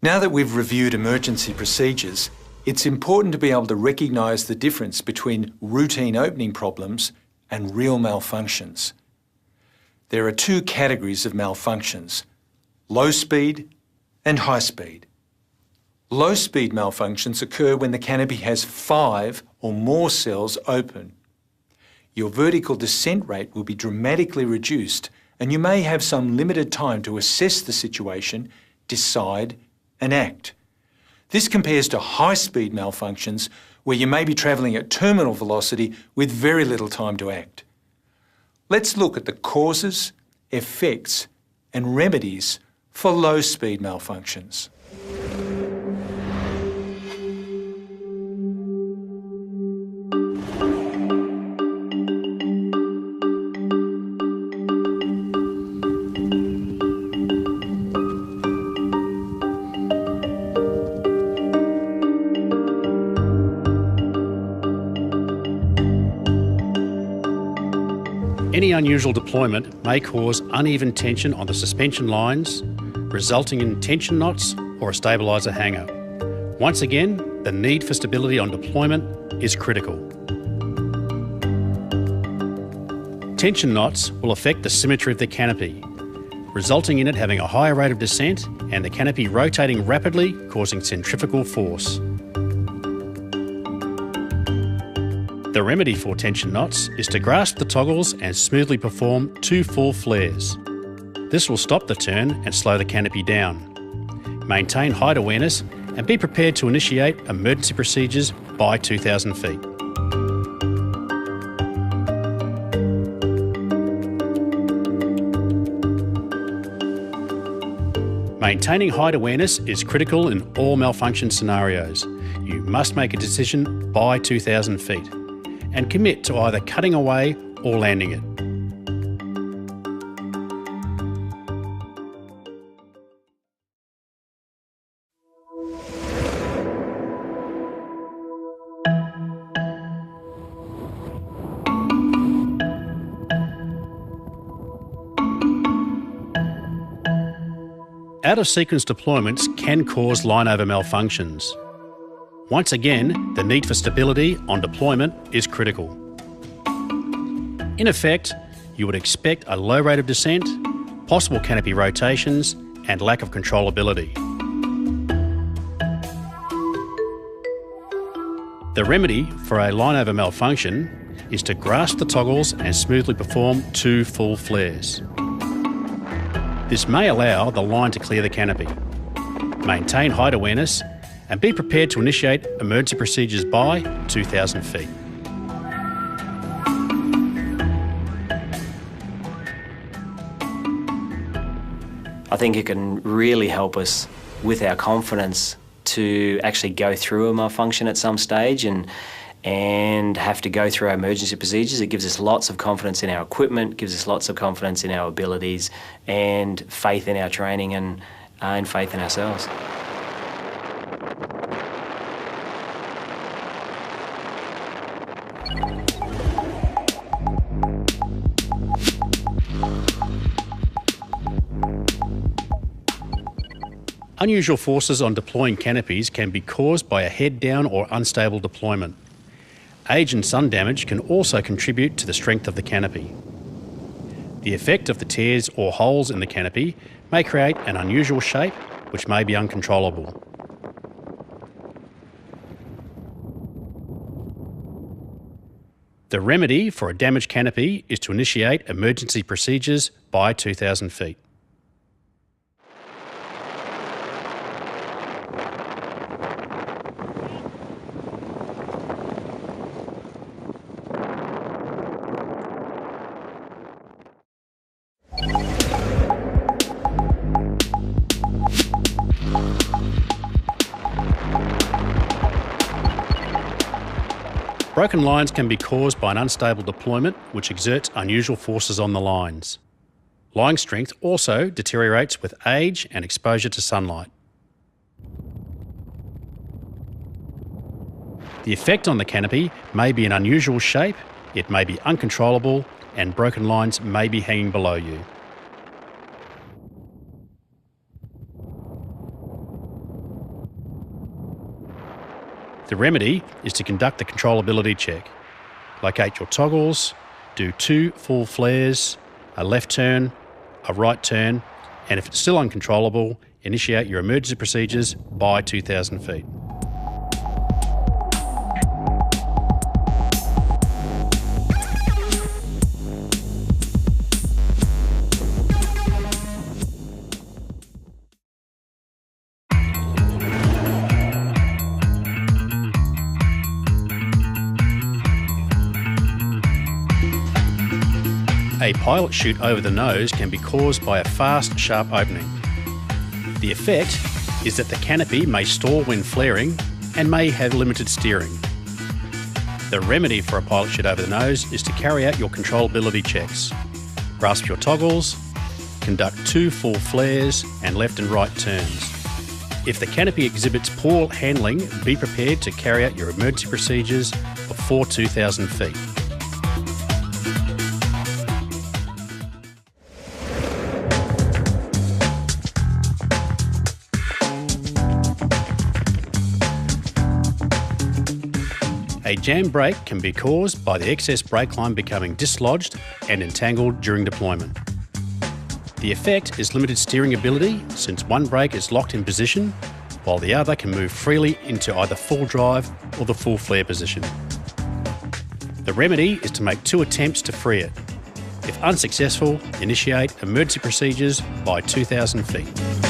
Now that we've reviewed emergency procedures, it's important to be able to recognise the difference between routine opening problems and real malfunctions. There are two categories of malfunctions: low speed and high speed. Low speed malfunctions occur when the canopy has 5 or more cells open. Your vertical descent rate will be dramatically reduced, and you may have some limited time to assess the situation, decide and act. This compares to high-speed malfunctions where you may be travelling at terminal velocity with very little time to act. Let's look at the causes, effects and remedies for low-speed malfunctions. Any unusual deployment may cause uneven tension on the suspension lines, resulting in tension knots or a stabiliser hanger. Once again, the need for stability on deployment is critical. Tension knots will affect the symmetry of the canopy, resulting in it having a higher rate of descent and the canopy rotating rapidly, causing centrifugal force. The remedy for tension knots is to grasp the toggles and smoothly perform 2 full flares. This will stop the turn and slow the canopy down. Maintain height awareness and be prepared to initiate emergency procedures by 2,000 feet. Maintaining height awareness is critical in all malfunction scenarios. You must make a decision by 2,000 feet and commit to either cutting away or landing it. Out-of-sequence deployments can cause line-over malfunctions. Once again, the need for stability on deployment is critical. In effect, you would expect a low rate of descent, possible canopy rotations, and lack of controllability. The remedy for a line-over malfunction is to grasp the toggles and smoothly perform 2 full flares. This may allow the line to clear the canopy. Maintain height awareness and be prepared to initiate emergency procedures by 2,000 feet. I think it can really help us with our confidence to actually go through a malfunction at some stage and have to go through our emergency procedures. It gives us lots of confidence in our equipment, gives us lots of confidence in our abilities and faith in our training and faith in ourselves. Unusual forces on deploying canopies can be caused by a head-down or unstable deployment. Age and sun damage can also contribute to the strength of the canopy. The effect of the tears or holes in the canopy may create an unusual shape which may be uncontrollable. The remedy for a damaged canopy is to initiate emergency procedures by 2,000 feet. Broken lines can be caused by an unstable deployment which exerts unusual forces on the lines. Line strength also deteriorates with age and exposure to sunlight. The effect on the canopy may be an unusual shape, it may be uncontrollable, and broken lines may be hanging below you. The remedy is to conduct a controllability check. Locate your toggles, do 2 full flares, a left turn, a right turn, and if it's still uncontrollable, initiate your emergency procedures by 2,000 feet. A pilot chute over the nose can be caused by a fast, sharp opening. The effect is that the canopy may stall when flaring and may have limited steering. The remedy for a pilot chute over the nose is to carry out your controllability checks. Grasp your toggles, conduct 2 full flares and left and right turns. If the canopy exhibits poor handling, be prepared to carry out your emergency procedures before 2,000 feet. A jam brake can be caused by the excess brake line becoming dislodged and entangled during deployment. The effect is limited steering ability since one brake is locked in position while the other can move freely into either full drive or the full flare position. The remedy is to make 2 attempts to free it. If unsuccessful, initiate emergency procedures by 2,000 feet.